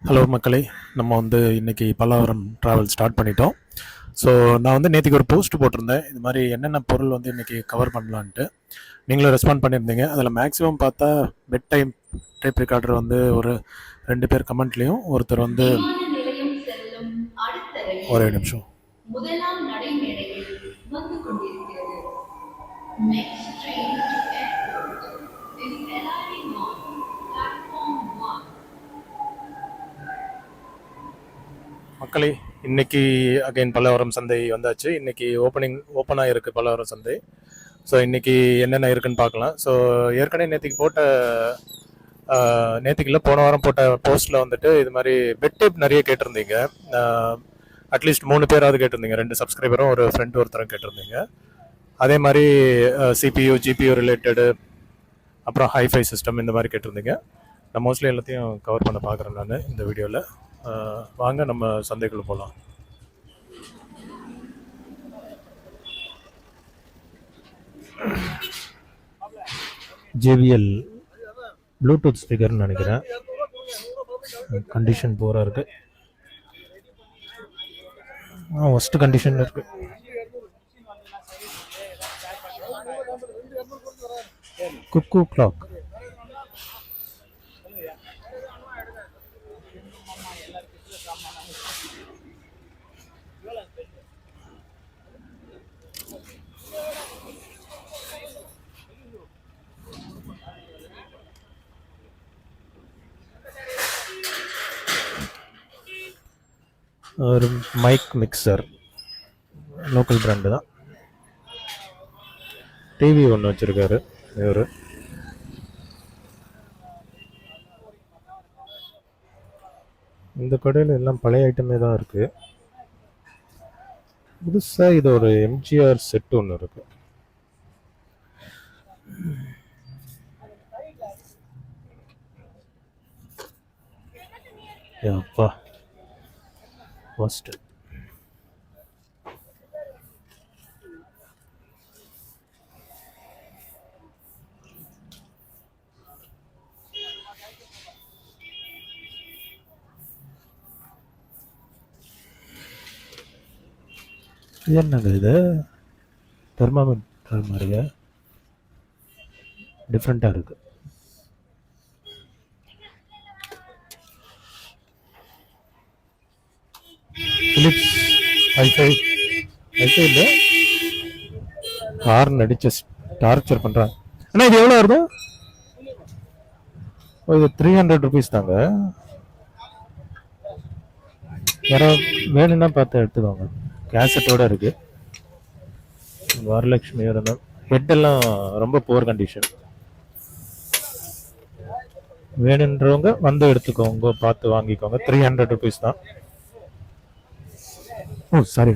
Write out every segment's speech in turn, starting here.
Hello மக்களே, நம்ம இன்னைக்கு பல்லாவரம் ட்ராவல் ஸ்டார்ட் பண்ணிட்டோம். ஸோ நான் நேற்றுக்கு ஒரு போஸ்ட் போட்டிருந்தேன், இது மாதிரி என்னென்ன பொருள் இன்னைக்கு கவர் பண்ணலான்ட்டு. நீங்களும் ரெஸ்பாண்ட் பண்ணியிருந்தீங்க. அதில் மேக்ஸிமம் பார்த்தா பெட் டைம் டேப் ரெக்கார்டர் ஒரு 2 பேர் கமெண்ட்லேயும், ஒருத்தர் விமான நிலையம் செல்லும் அடுத்த ரயில் ஒரே நிமிஷம் முதலாம் நடைமேடையில் வந்து கொண்டிருக்கிறது. Next train to airport is arriving on platform 1. மக்களே, இன்னைக்கு அகைன் பல்லாவரம் சந்தை வந்தாச்சு. இன்னைக்கு ஓப்பனாக இருக்குது பல்லாவரம் சந்தை. ஸோ இன்னைக்கு என்னென்ன இருக்குன்னு பார்க்கலாம். ஸோ ஏற்கனவே நேற்றுக்கு இல்லை, போன வாரம் போட்ட போஸ்ட்டில் இது மாதிரி பெட் டேப் நிறைய கேட்டிருந்தீங்க. அட்லீஸ்ட் 3 பேராவது கேட்டிருந்தீங்க. 2 சப்ஸ்கிரைபரும் ஒரு ஃப்ரெண்டு ஒருத்தரும் கேட்டிருந்தீங்க. அதே மாதிரி சிபியூ ஜிபியூ ரிலேட்டடு, அப்புறம் ஹைஃபை சிஸ்டம் இந்த மாதிரி கேட்டிருந்தீங்க. நான் மோஸ்ட்லி எல்லாத்தையும் கவர் பண்ண பார்க்குறேன் நான் இந்த வீடியோவில். வாங்க நம்ம சந்தைக்குள்ளே போகலாம். ஜேபிஎல் ப்ளூடூத் ஸ்பீக்கர்னு நினைக்கிறேன். கண்டிஷன் பூரா இருக்கு. ஒஸ்ட் கண்டிஷன் இருக்கு. குக்கு கிளாக். ஒரு மைக் மிக்சர், லோக்கல் பிராண்டு தான். டிவி ஒன்று வச்சுருக்காரு இவர். இந்த கடையில் எல்லாம் பழைய ஐட்டமே தான் இருக்குது. புதுசாக இது ஒரு எம்ஜிஆர் செட் ஒன்று இருக்கு. அப்பா ஃபர்ஸ்ட் என்னங்க இது? தெர்மாமீட்டர் மாதிரியா? டிஃப்ரெண்ட்டாக இருக்கு. பிலிப்ஸ் ஐஃபை இல்லை, ஹார்ன் அடிச்சு டார்ச்சர் பண்ணுறாங்க. ஆனால் இது எவ்வளோ வருது? இது 300 ருபீஸ் தாங்க. யாரோ வேணும்னா பார்த்து எடுத்துக்கோங்க. கேசட்டோட இருக்கு. வரலட்சுமி இருந்தால் ஹெட்டெல்லாம் ரொம்ப புவர் கண்டிஷன். வேணுன்றவங்க வந்து எடுத்துக்கோங்க, பார்த்து வாங்கிக்கோங்க. 300 ருபீஸ் தான். ஓ சாரி.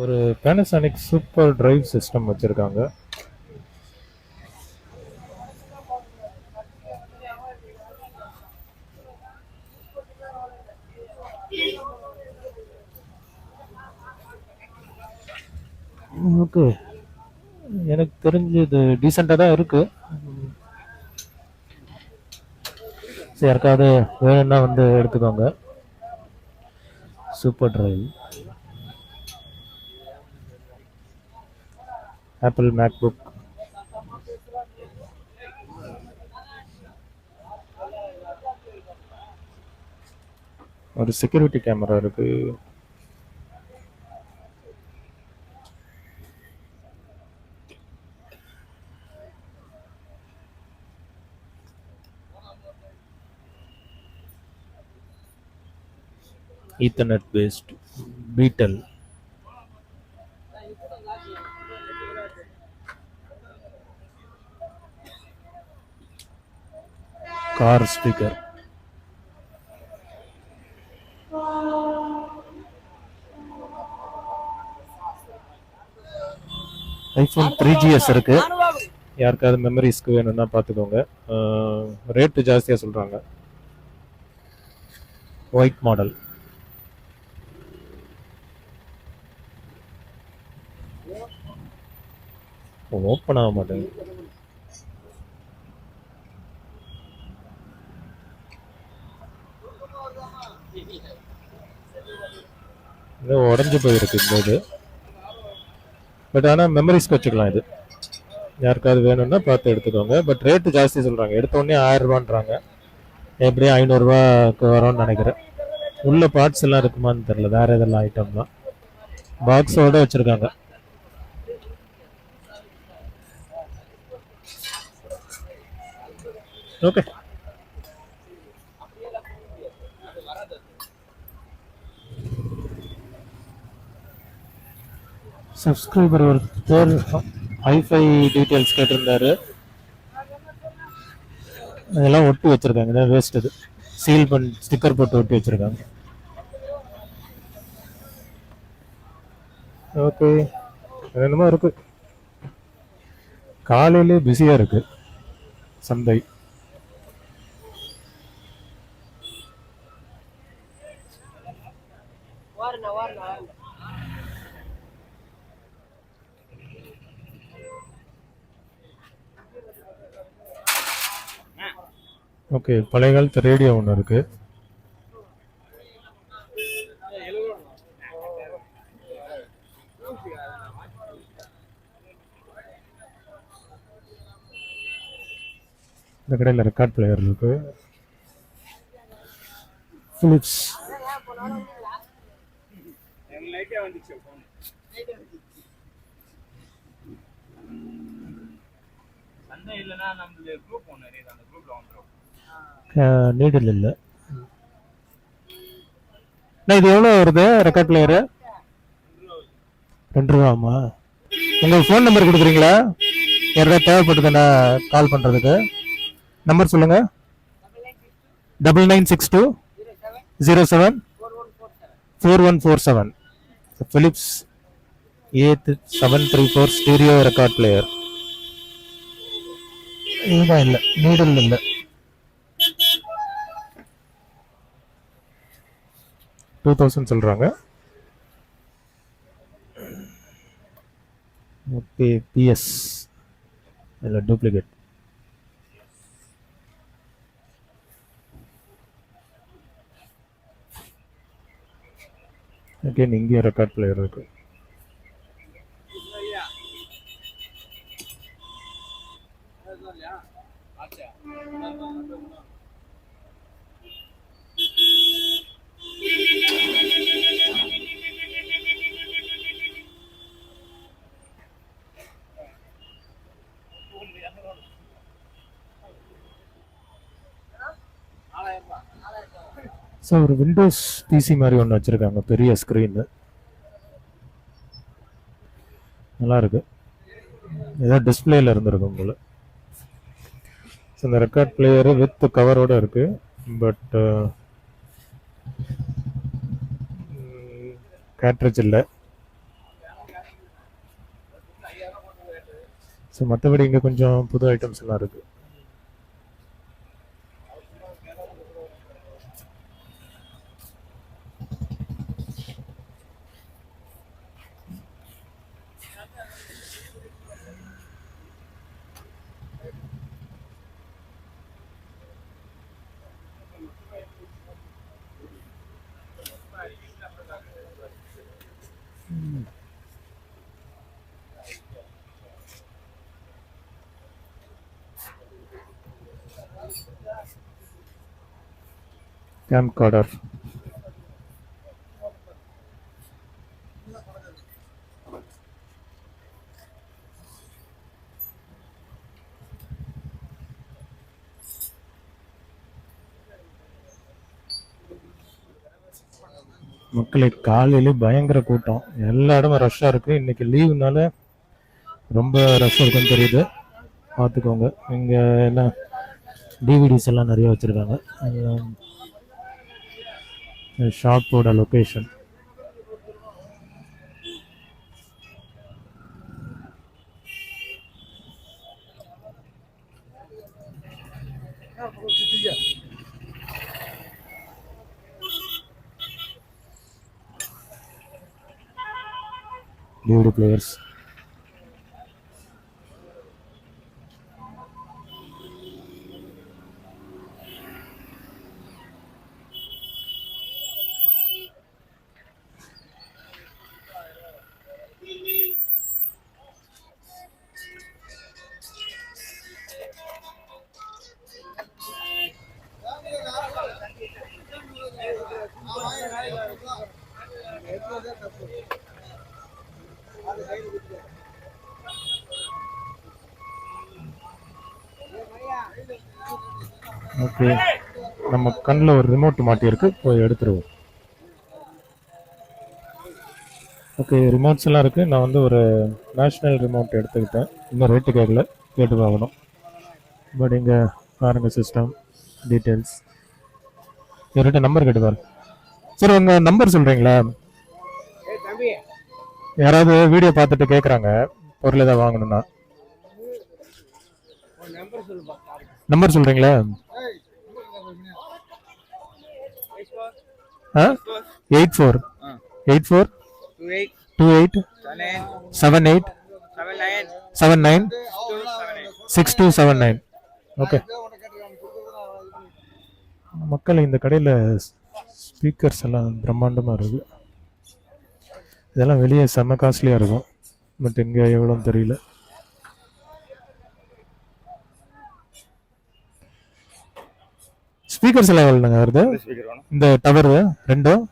ஒரு பேனசானிக் சூப்பர் டிரைவ் சிஸ்டம் வச்சிருக்காங்க. ஓகே, எனக்கு தெரிஞ்சு இது டீசெண்டாக தான் இருக்கு. யாருக்காவது வேணும்னா வந்து எடுத்துக்கோங்க. Super drive, Apple MacBook. ஒரு செக்யூரிட்டி கேமரா இருக்கு. ஈத்தர்நெட் பேஸ்ட் பீட்டல். Car speaker. ஐஃபோன் 3GS இருக்கு. யாருக்காவது மெமரிஸ்க்கு வேணும்னா பார்த்துக்கோங்க. ரேட்டு ஜாஸ்தியாக சொல்கிறாங்க. White model. ஓப்பன் ஆக மாட்டேங்குது. இது உடஞ்சி போயிருக்கு இந்த இது. பட் ஆனால் மெமரிஸ்க்கு வச்சுக்கலாம் இது. யாருக்காவது வேணும்னா பார்த்து எடுத்துக்கோங்க. பட் ரேட்டு ஜாஸ்தி சொல்கிறாங்க. எடுத்தோடனே 1000 ரூபான்றாங்க. எப்படியும் 500 ரூபாய்க்கு வரும்னு நினைக்கிறேன். உள்ள பார்ட்ஸ் எல்லாம் இருக்குமான்னு தெரியல. வேற எதெல்லாம் ஐட்டம்லாம் பாக்ஸோட வச்சிருக்காங்க. ஓகே, சப்ஸ்கிரைபர் ஒருத்தர் ஹைஃபை டீட்டெயில்ஸ் கேட்டிருந்தாரு. அதெல்லாம் ஒட்டி வச்சிருக்காங்க. இதான் வேஸ்ட். இது சீல் பண்ணி ஸ்டிக்கர் போட்டு ஒட்டி வச்சிருக்காங்க. ஓகே, என்னமோ இருக்கு. காலையிலே பிஸியா இருக்கு சந்தை. ஓகே, பழைய காலத்து ரேடியோ ஒன்று இருக்கு. இந்த கடையில் ரெக்கார்ட் பிளேயர் இருக்கு. பிலிப்ஸ் நீடில் இல்லை. இது எவ்வளோ வருது ரெக்கார்ட் பிளேயரு? 2 ரூபாமா? உங்கள் ஃபோன் நம்பர் கொடுக்குறீங்களா? யாராவது தேவைப்பட்டதுன்னா கால் பண்ணுறதுக்கு நம்பர் சொல்லுங்க. 9962 07 4147. Philips A734 stereo record player. இதுதான் இல்லை, நீடல் இல்லை. $2000 சொல்றாங்க. ஓகே, பிஎஸ் இல்லை டூப்ளிகேட். அகைன் இங்கேயும் ரெக்கார்ட் பிளேயர் இருக்கு. ஸோ ஒரு விண்டோஸ் பிசி மாதிரி ஒன்று வச்சுருக்காங்க, பெரிய ஸ்க்ரீனு, நல்லா இருக்கு. ஏதாவது டிஸ்பிளேல இருந்திருக்கும் போல. ஸோ இந்த ரெக்கார்ட் பிளேயரு வித் கவரோட இருக்கு. பட் கேட்ரிட்ஜ் இல்லை. ஸோ மற்றபடி இங்கே கொஞ்சம் புது ஐட்டம்ஸ் எல்லாம் இருக்கு. கேம்கார்டர். மக்களை காலையில பயங்கர கூட்டம், எல்லா இடமும் ரஷ்ஷாக இருக்குது. இன்னைக்கு லீவுனால ரொம்ப ரஷ் இருக்குன்னு தெரியுது. பார்த்துக்கோங்க. இங்கே எல்லாம் டிவிடிஸ் எல்லாம் நிறைய வச்சுருக்காங்க. ஷாப்போட லொக்கேஷன். DVD players. ஓகே, நம்ம கண்ணில் ஒரு ரிமோட் மாட்டியிருக்கு, போய் எடுத்துருவோம். ஓகே, ரிமோட்ஸ் எல்லாம் இருக்குது. நான் வந்து ஒரு நேஷ்னல் ரிமோட் எடுத்துக்கிட்டேன். இன்னும் ரேட்டு கேட்கல, கேட்டு பார்க்கணும். பட் இங்கே பாருங்க, சிஸ்டம் டீட்டெயில்ஸ் இவர்கிட்ட நம்பர் கேட்டு பாருங்க. சார், உங்கள் நம்பர் சொல்கிறீங்களா? யாராவது வீடியோ பார்த்துட்டு கேட்குறாங்க பொருள் ஏதாவது வாங்கணும்னா. நம்பர் சொல்கிறீங்களா? ஆ 84 28 78 79 6279. ஓகே. மக்கள், இந்த கடையில் ஸ்பீக்கர்ஸ் எல்லாம் பிரம்மாண்டமாக இருக்குது. இதெல்லாம் வெளியே செம்ம காஸ்ட்லியாக இருக்கும். பட் இங்கே எவ்வளோன்னு தெரியல. ஸ்பீக்கர்ஸ் எல்லாம் எவ்வளோங்க வருது? இந்த டவர் ரெண்டும்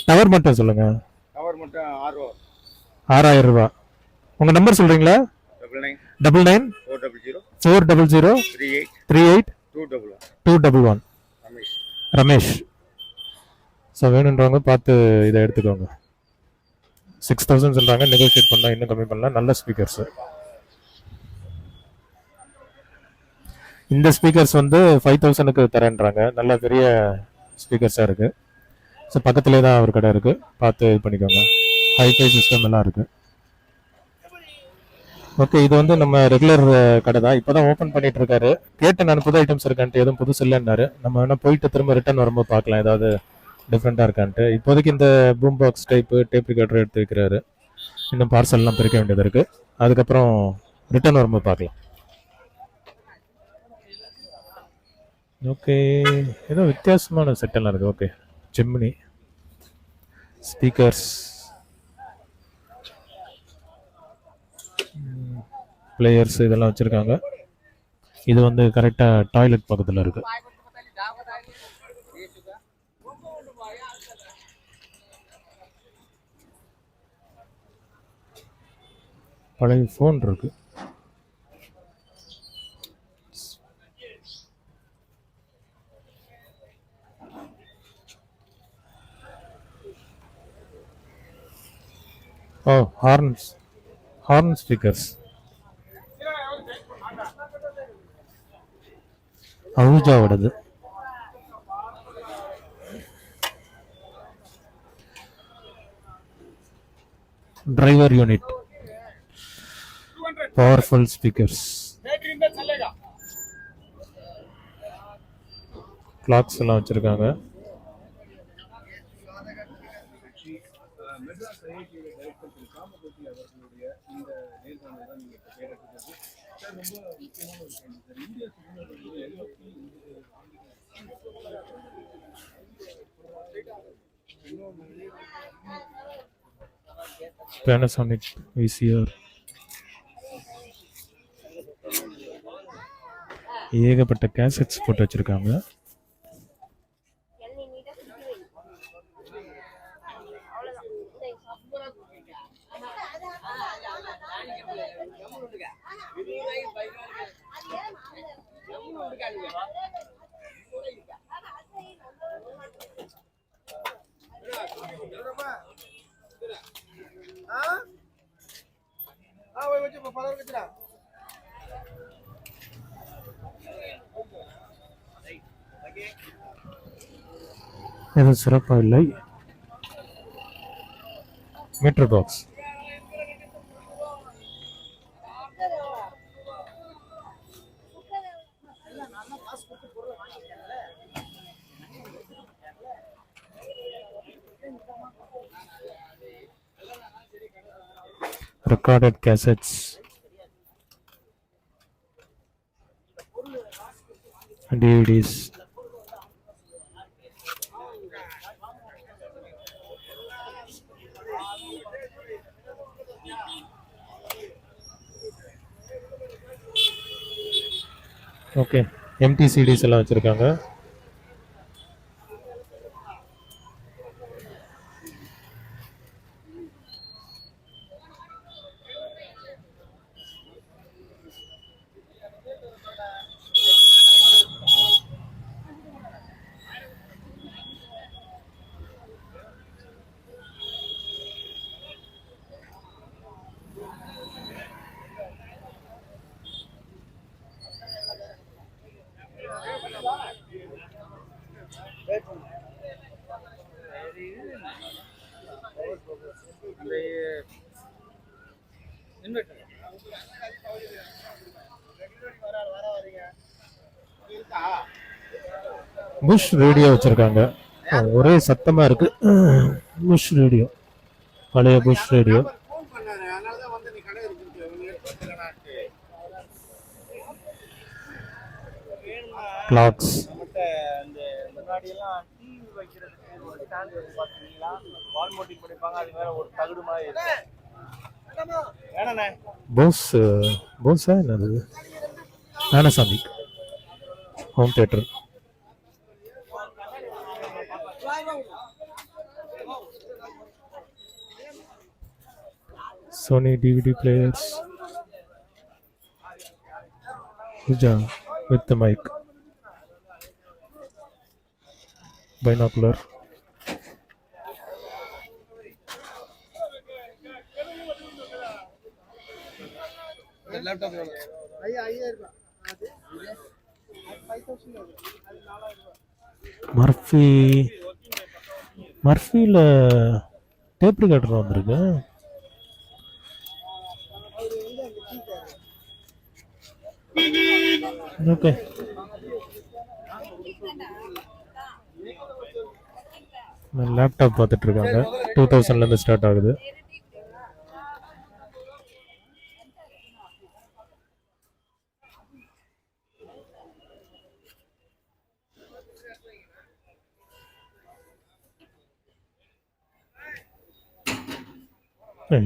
டவர் மட்டும் சொல்லுங்க. 6000 ரூபா. உங்கள் நம்பர் சொல்கிறீங்களா? 99 400 38 211. ரமேஷ். ஸோ வேணுன்றவங்க பார்த்து இதை எடுத்துக்கோங்க. 6000 சொல்கிறாங்க, நெகோஷியேட் பண்ணால் இன்னும் கம்மி பண்ணலாம். நல்ல ஸ்பீக்கர்ஸு. இந்த ஸ்பீக்கர்ஸ் வந்து 5000க்கு தரேன்றாங்க. நல்ல பெரிய ஸ்பீக்கர்ஸாக இருக்குது. ஸோ பக்கத்துலேயே தான் ஒரு கடை இருக்குது, பார்த்து இது பண்ணிக்கோங்க. ஹைஃபை சிஸ்டம் எல்லாம் இருக்குது. ஓகே, இது வந்து நம்ம ரெகுலர் கடை தான். இப்போ தான் ஓப்பன் பண்ணிட்டு இருக்காரு. கேட்டு நான் புது ஐட்டம்ஸ் இருக்கான்ட்டு, எதுவும் புதுசு இல்லைன்னாரு. நம்ம வேணால் போயிட்டு திரும்ப ரிட்டர்ன் வரும்போது பார்க்கலாம் ஏதாவது டிஃப்ரெண்ட்டாக இருக்கான்ட்டு. இப்போதைக்கு இந்த பூம் பாக்ஸ் டேப் ரிகார்டர் எடுத்து வைக்கிறாரு. இன்னும் பார்சல்லாம் பிரிக்க வேண்டியது இருக்குது. அதுக்கப்புறம் ரிட்டர்ன் வரும்போது பார்க்கலாம். ஓகே, ஏதோ வித்தியாசமான செட்டெல்லாம் இருக்குது. ஓகே, ஜெமினி ஸ்பீக்கர்ஸ், பிளேயர்ஸ் இதெல்லாம் வச்சுருக்காங்க. இது வந்து கரெக்டாக டாய்லெட் பக்கத்தில் இருக்குது. பழைய ஃபோன் இருக்கு. Oh, horn speakers. அவுஜாவோடது. Driver unit, powerful speakers. Clocks எல்லாம் வச்சிருக்காங்க. Panasonic VCR. ஏகப்பட்ட கேசட்ஸ் போட்டு வச்சிருக்காங்க. எதுவும் சிறப்பாக இல்லை. Meter box. Recorded cassettes and DVDs. Okay, empty CDs எல்லாம் வச்சுருக்காங்க. புஷ் ரேடியோ வச்சிருக்காங்க. ஒரே சத்தமா இருக்கு. புஷ் ரேடியோ, பழைய புஷ் ரேடியோ. கிளாக்ஸ், போஸ் போஸா என்னது, Panasonic home theatre. Sony DVD players. Huja with the mic. Binocular. மர்ஃபியில் டேப் ரெக்கார்டர் வந்திருக்கு. ஓகே, லேப்டாப் பார்த்துட்டு இருக்காங்க. 2000 ஸ்டார்ட் ஆகுது.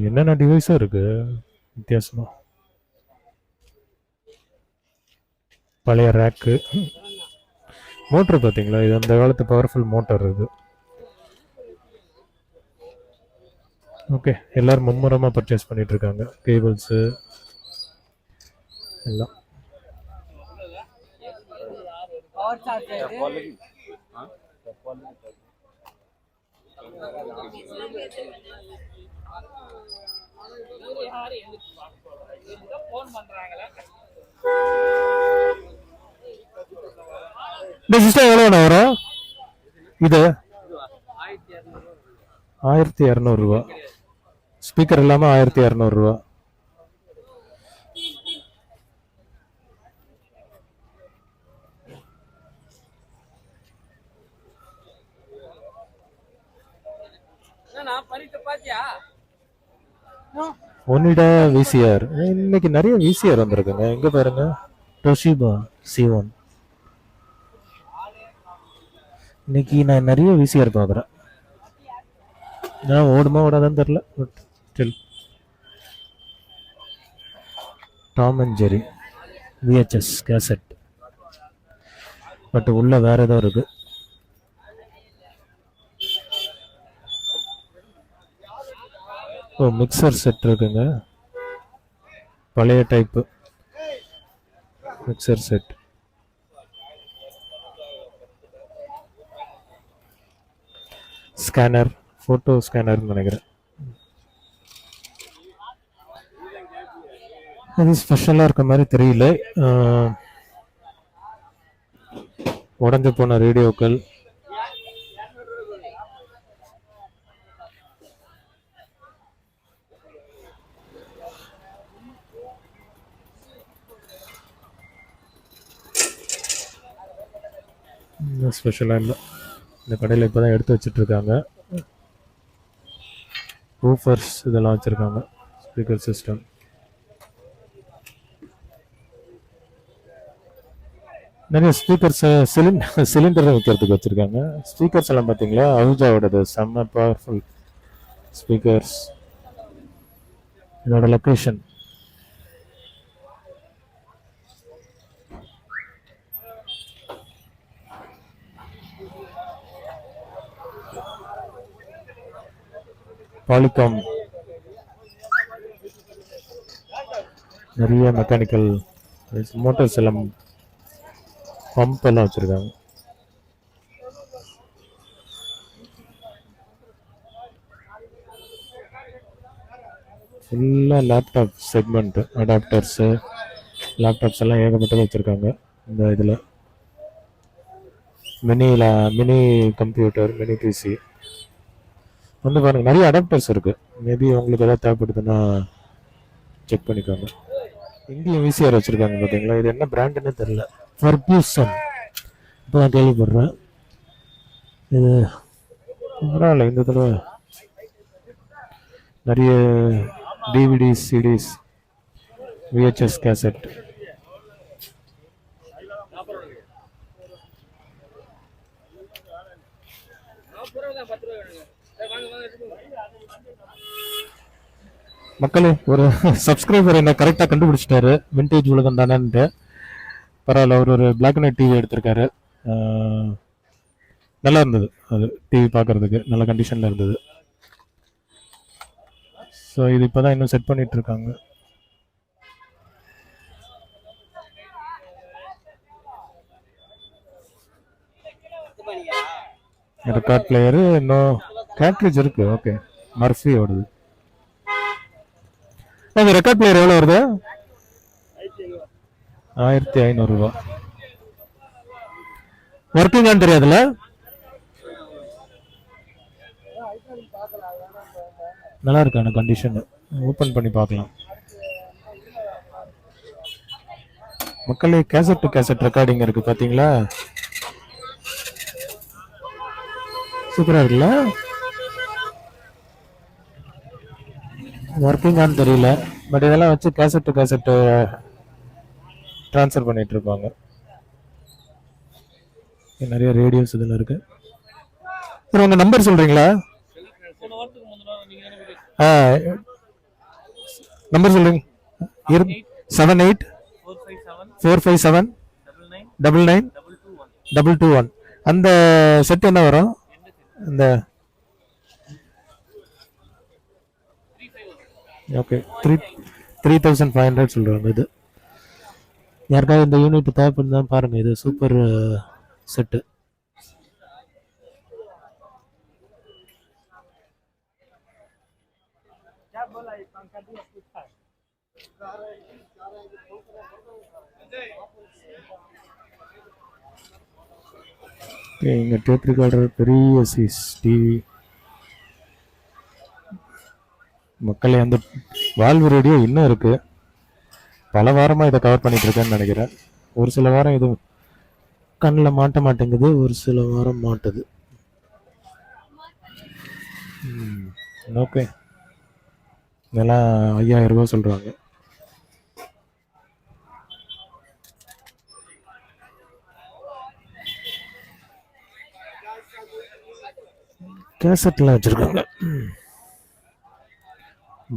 என்னென்ன டிவைஸும் இருக்கு வித்தியாசமா. பழைய ரேக்கு, மோட்டர் பார்த்தீங்களா, இது அந்த காலத்து பவர்ஃபுல் மோட்டர் இது. ஓகே, எல்லாரும் மும்முரமாக பர்ச்சேஸ் பண்ணிட்டு இருக்காங்க. கேபிள்ஸு எல்லாம். சிஸ்டம் எவ்வளோ வரும் இது? 1200 ரூபா. ஸ்பீக்கர் இல்லாமல் 1200 ரூபா. ஒனிடா விசிஆர். இன்னைக்கு நிறைய விசிஆர் வந்திருக்குங்க. எங்க பாருங்க, டொஷிபா C1. இன்னைக்கு நான் நிறைய விசிஆர் பார்க்குறேன். நான் ஓடுமா ஓடாதான்னு தெரில, but still. Tom and Jerry VHS cassette, but உள்ள வேற ஏதோ இருக்கு. ஓ, மிக்சர் செட் இருக்குங்க, பழைய type mixer set. Scanner, photo ஸ்கேனர்னு நினைக்கிறேன். அது ஸ்பெஷலாக இருக்க மாதிரி தெரியல. உடஞ்சு போன ரேடியோக்கள், ஸ்பெஷலாக இல்லை. இந்த கடையில் இப்போ தான் எடுத்து வச்சிட்ருக்காங்க. ஊஃபர்ஸ் இதெல்லாம் வச்சுருக்காங்க, ஸ்பீக்கர் சிஸ்டம். நிறைய ஸ்பீக்கர்ஸ் சிலிண்டர் வைக்கிறதுக்கு வச்சுருக்காங்க. ஸ்பீக்கர்ஸ் எல்லாம் பார்த்தீங்களா, அவுஜாவோடது செம்ம பவர்ஃபுல் ஸ்பீக்கர்ஸ். இதோட லொக்கேஷன் பாலிகாம். நிறைய மெக்கானிக்கல் மோட்டர்ஸ் எல்லாம், பம்ப் எல்லாம் வச்சுருக்காங்க. ஃபுல்லாக லேப்டாப் செக்மெண்ட், அடாப்டர்ஸு, லேப்டாப்ஸ் எல்லாம் ஏகப்பட்டது வச்சுருக்காங்க. இந்த இதில் மினி கம்ப்யூட்டர், மினி பிசி, வந்து பாருங்க, நிறைய அடாப்டர்ஸ் இருக்கு. மேபி உங்களுக்கு ஏதாவது தேவைப்படுதுன்னா செக் பண்ணிக்கோங்க. இங்கேயும் விசிஆர் வச்சிருக்காங்க பார்த்தீங்களா, இது என்ன பிராண்டுன்னு தெரியல. ஃபர்பியூசன் இப்போ நான் கேள்விப்படுறேன். இது பரவாயில்ல, இந்த தடவை நிறைய டிவிடிஸ், சிடிஸ், விஹெச்எஸ் கேசட். மக்களே, ஒரு சப்ஸ்கிரைபர் என்ன கரெக்டாக கண்டுபிடிச்சிட்டாரு, விண்டேஜ் உலகம் தானேன்ட்டு. பரவாயில்ல, அவர் ஒரு பிளாக் அண்ட் ஒயிட் டிவி எடுத்திருக்காரு. நல்லா இருந்தது அது, டிவி பார்க்கறதுக்கு நல்ல கண்டிஷனில் இருந்தது. ஸோ இது இப்போ தான் இன்னும் செட் பண்ணிட்டு இருக்காங்க. ரெக்கார்ட் பிளேயரு, இன்னும் கேட்ரிட்ஜ் இருக்கு. ஓகே, மர்ஃபி ஓடுது. அது ரெக்கார்ட் பிளேயர் எவ்வளோ வருது? 1500 ரூபா. ஒர்க்கிங்கான்னு தெரியாதுல்ல. நல்லா இருக்கான கண்டிஷன், ஓப்பன் பண்ணி பார்க்கலாம். மக்களே, கேசட் டு கேசட் ரெக்கார்டிங் இருக்கு பாத்தீங்களா, சூப்பரா இருக்குல்ல. ஒர்க்கிங்கான்னு தெரியல, பட் இதெல்லாம் வச்சு கேசட் டு கேசட் ட்ரான்ஸ்ஃபர் பண்ணிட்டு இருப்பாங்க. நிறைய ரேடியோஸ் இதில் இருக்கு. சார், உங்க நம்பர் சொல்றீங்களா? நம்பர் சொல்றீங்க. 784579992221. அந்த செட் என்ன வரும்? இந்த ஓகே, 3500 சொல்றாங்க. இது யாருக்காவது இந்த யூனிட் தேவைப்படுதா பாருங்க, இது சூப்பர் செட்டு. இங்க டேப் ரெக்கார்டர், பெரிய சைஸ் டிவி. மக்களே, அந்த வால்வு ரேடியோ இன்னும் இருக்கு. பல வாரமா இதை கவர் பண்ணிட்டு இருக்கேன்னு நினைக்கிறேன். ஒரு சில வாரம் இது கண்ணில் மாட்ட மாட்டேங்குது, ஒரு சில வாரம் மாட்டுது. ஓகே, இதெல்லாம் 5000 ரூபா சொல்றாங்க. கேசட்லாம் வச்சிருக்காங்க,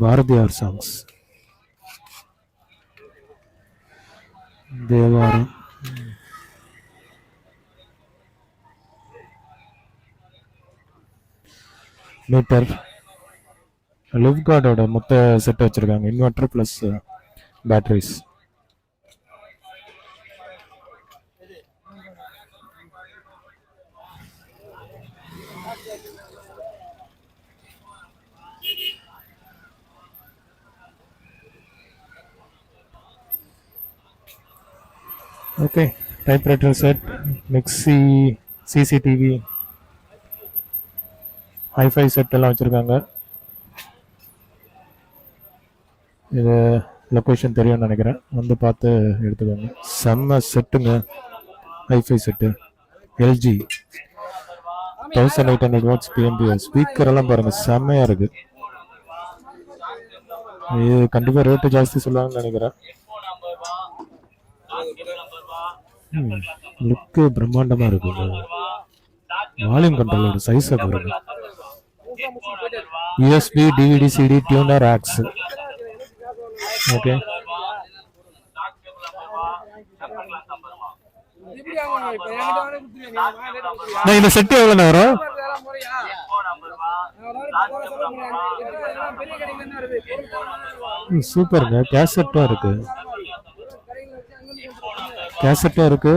பாரதியார் சாங்ஸ், தேவாரம். மீட்டர், லிவ்கார்டோட மொத்த செட் வச்சிருக்காங்க, inverter plus batteries. Okay, typewriter set, mixie, CCTV, hifi set எல்லாம் வச்சுருக்காங்க. இது லொக்கேஷன் தெரியும்னு நினைக்கிறேன், வந்து பார்த்து எடுத்துக்கோங்க. செம்ம செட்டுங்க, hi-fi set. LG 1800 watts PMPS. Speaker எல்லாம் பாருங்க, செம்மையா இருக்கு. இது கண்டிப்பா ரேட்டு ஜாஸ்தி சொல்லுவாங்கன்னு நினைக்கிறேன். லுக்கு பிரம்மாண்டமா இருக்கு. வால்யூம் கண்ட்ரோலோட சைஸை பாருங்க. USB, DVD, CD, tuner, aux. Okay, இந்த செட் எவ்வளோ வரும்? சூப்பருங்க, கேசட்டும் இருக்கு, கேசட்டும் இருக்கு,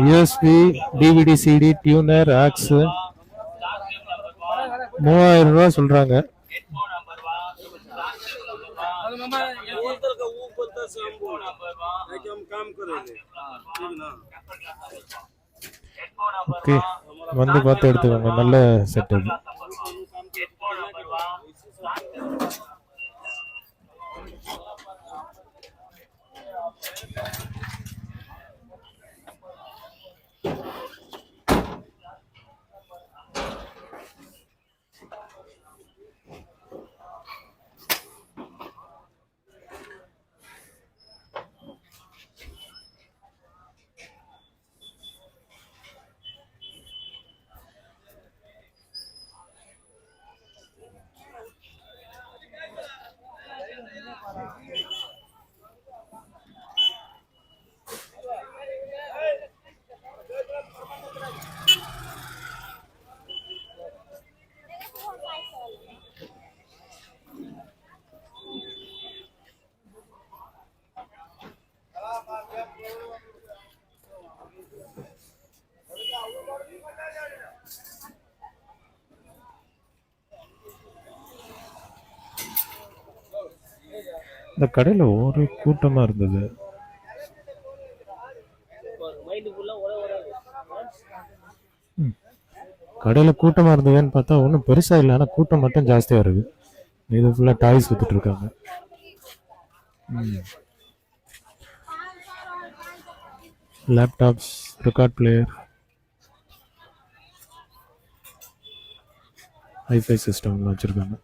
USB, DVD, CD, tuner, aux. 3000 ரூபா சொல்றாங்க. ஓகே, வந்து பார்த்து எடுத்துக்கோங்க, நல்ல செட் இது. இந்த கடையில் ஒரு கூட்டமாக இருந்தது. கடையில் கூட்டமாக இருந்ததுன்னு பார்த்தா ஒன்றும் பெருசாக இல்லை, ஆனால் கூட்டம் மட்டும் ஜாஸ்தியாக இருக்குது. இது ஃபுல்லாக டாய்ஸ் வித்துட்டு இருக்காங்க. லேப்டாப்ஸ், ரெக்கார்ட் பிளேயர், ஹைஃபை சிஸ்டம்லாம் வச்சுருக்காங்க.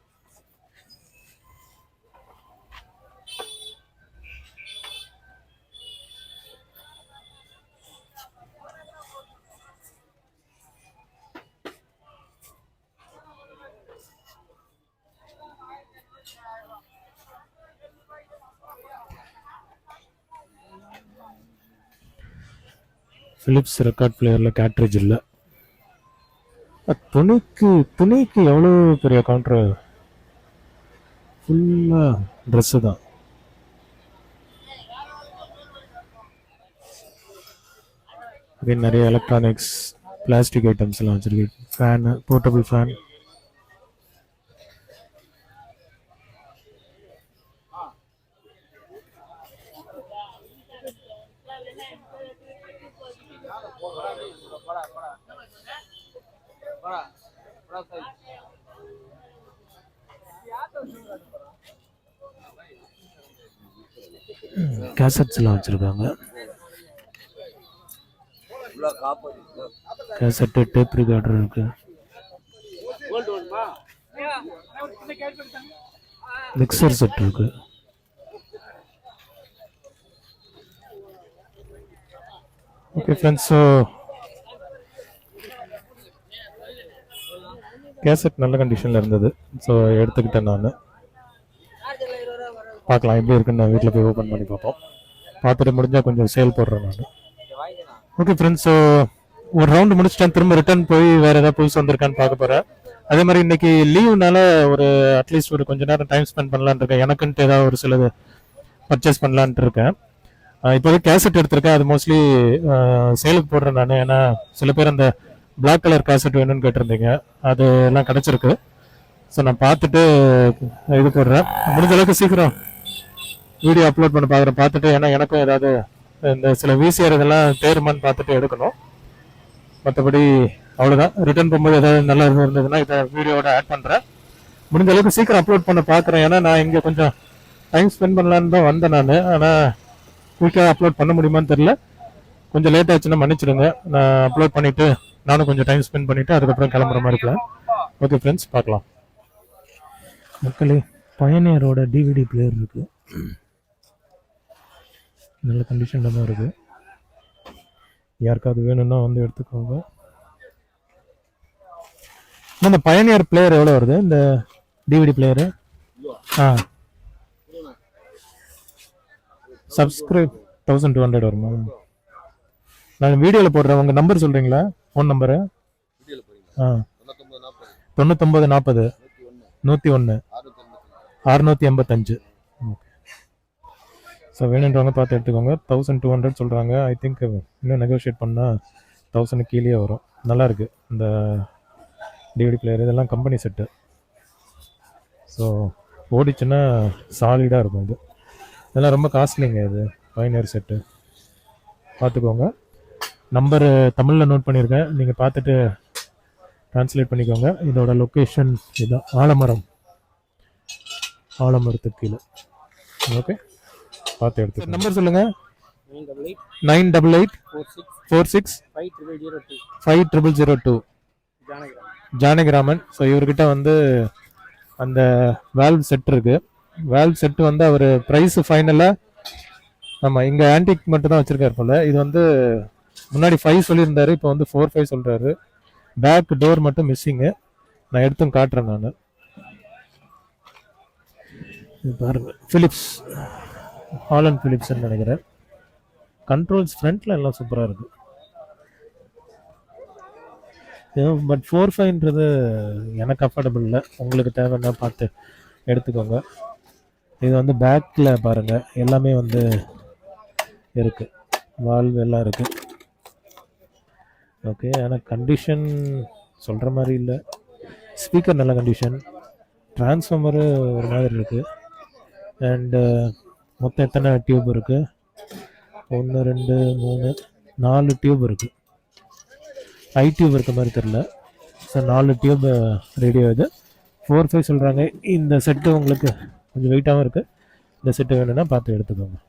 ஃபிலிப்ஸ் ரெக்கார்ட் பிளேயரில் கேட்ரேஜ் இல்லை. துணிக்கு எவ்வளோ பெரிய கவுண்டர், ஃபுல்லாக ட்ரெஸ்ஸு தான். again நிறைய எலக்ட்ரானிக்ஸ், பிளாஸ்டிக் ஐட்டம்ஸ் எல்லாம் வச்சுருக்கு. Fan, portable fan. கேசட்ஸ் எல்லாம் வச்சிருக்காங்க. கேசட்டு, டேப் ரிகார்டர் இருக்கு. மிக்சர் செட் இருக்கு. ஓகே ஃப்ரெண்ட்ஸ், ஸோ கேசட் நல்ல கண்டிஷனில் இருந்தது. ஸோ எடுத்துக்கிட்டேன் நான். பார்க்கலாம் எப்படி இருக்குன்னு வீட்டில் போய் ஓப்பன் பண்ணி பார்ப்போம். பார்த்துட்டு முடிஞ்சால் கொஞ்சம் சேல் போடுறேன் நான். ஓகே ஃப்ரெண்ட்ஸ், ஸோ ஒரு ரவுண்டு முடிச்சிட்டேன். திரும்ப ரிட்டர்ன் போய் வேறு ஏதாவது புதுசு வந்திருக்கான்னு பார்க்க போகிறேன். அதே மாதிரி இன்னைக்கு லீவுனால ஒரு அட்லீஸ்ட் ஒரு கொஞ்சம் நேரம் டைம் ஸ்பெண்ட் பண்ணலான்னு இருக்கேன். எனக்குன்ட்டு ஏதாவது ஒரு சிலது பர்ச்சேஸ் பண்ணலான்ட்டு இருக்கேன். இப்போதைக்கு கேசட் எடுத்திருக்கேன். அது மோஸ்ட்லி சேலுக்கு போடுறேன் நான். ஏன்னா சில பேர் அந்த பிளாக் கலர் கேசட் வேணும்னு கேட்டிருந்தீங்க, அது எல்லாம் கிடச்சிருக்கு. ஸோ நான் பார்த்துட்டு இது போடுறேன். முடிஞ்ச அளவுக்கு சீக்கிரம் வீடியோ அப்லோட் பண்ண பார்க்குறேன். பார்த்துட்டு ஏன்னா எனக்கும் ஏதாவது இந்த சில விசிஆர் இதெல்லாம் தேருமான்னு பார்த்துட்டு எடுக்கணும். மற்றபடி அவ்வளோதான். ரிட்டர்ன் போகும்போது ஏதாவது நல்லா இருந்ததுன்னா இதை வீடியோவோட ஆட் பண்ணுறேன். முடிஞ்ச அளவுக்கு சீக்கிரம் அப்லோட் பண்ண பார்க்குறேன். ஏன்னா நான் இங்கே கொஞ்சம் டைம் ஸ்பெண்ட் பண்ணலான்னு தான் வந்தேன் நான். ஆனால் குயிக்காக அப்லோட் பண்ண முடியுமான்னு தெரில. கொஞ்சம் லேட் ஆச்சுன்னா மன்னிச்சிடுங்க. நான் அப்லோட் பண்ணிவிட்டு நானும் கொஞ்சம் டைம் ஸ்பெண்ட் பண்ணிவிட்டு அதுக்கப்புறம் கிளம்புற மாதிரி இருக்கலாம். ஓகே ஃப்ரெண்ட்ஸ், பார்க்கலாம். மக்களே, பயணியரோட டிவிடி பிளேயர் இருக்குது. நல்ல கண்டிஷனில் தான் இருக்குது. யாருக்காவது வேணும்னா வந்து எடுத்துக்கோங்க. இந்த பயணியர் பிளேயர் எவ்வளோ வருது? இந்த டிவிடி பிளேயரு சப்ஸ்கிரைப் 1200 வருமா? நான் வீடியோவில் போடுறேன். உங்கள் நம்பர் சொல்கிறீங்களா? Phone number 99 40 101 685. ஓகே. ஸோ வேணுன்றவங்க பார்த்து எடுத்துக்கோங்க. 1200 சொல்கிறாங்க. ஐ திங்க் இன்னும் நெகோஷியேட் பண்ணால் 1000 கீழே வரும். நல்லாயிருக்கு இந்த டிவிடி பிளேயர். இதெல்லாம் கம்பெனி செட்டு. ஸோ ஓடிச்சுன்னா சாலிடாக இருக்கும். இதெல்லாம் ரொம்ப காஸ்ட்லிங்க. இது பயணியர் செட்டு பார்த்துக்கோங்க. நம்பரு தமிழில் நோட் பண்ணியிருக்கேன். நீங்கள் பார்த்துட்டு ட்ரான்ஸ்லேட் பண்ணிக்கோங்க. இதோட லொக்கேஷன் இதுதான், ஆலமரத்துக்கு கீழே. ஓகே, பார்த்து எடுத்து. நம்பர் சொல்லுங்கள். 988 46 5002 ஜானகிராமன். ஸோ இவர்கிட்ட வந்து அந்த வேல்வ் செட் இருக்கு. வேல்வ் செட் வந்து அவர் ப்ரைஸ் ஃபைனலாக நம்ம இங்கே ஆன்டிக் மட்டும் தான் வச்சிருக்காரு போல. இது வந்து முன்னாடி 5 சொல்லியிருந்தாரு, இப்போ வந்து 4-5 சொல்றாரு. பேக் டோர் மட்டும் மிஸ்ஸிங்கு. நான் எடுத்தும் காட்டுறேன் நான். பாருங்க, ஃபிலிப்ஸ், ஹாலண்ட் ஃபிலிப்ஸ்ன்னு நினைக்கிறேன். கண்ட்ரோல்ஸ் ஃப்ரண்ட்ல எல்லாம் சூப்பராக இருக்கு. பட் 4-5ன்றது எனக்கு அஃபோர்டபுள் இல்லை. உங்களுக்கு தேவைன்னா பார்த்து எடுத்துக்கோங்க. இது வந்து பேக்கில் பாருங்க, எல்லாமே வந்து இருக்கு, வால்வ் எல்லாம் இருக்கு. ஓகே, ஆனால் கண்டிஷன் சொல்கிற மாதிரி இல்லை. ஸ்பீக்கர் நல்ல கண்டிஷன், டிரான்ஸ்ஃபார்மரு ஒரு மாதிரி இருக்குது. அண்டு மொத்தம் எத்தனை டியூப் இருக்குது? 1 2 3 4 டியூப் இருக்குது. ஐ டியூப் இருக்க மாதிரி தெரில. So 4 tube radio. இது 4-5 சொல்கிறாங்க. இந்த செட்டு உங்களுக்கு கொஞ்சம் வெயிட்டாகவும் இருக்குது. இந்த செட்டு வேணும்னா பார்த்து எடுத்துக்கோங்க.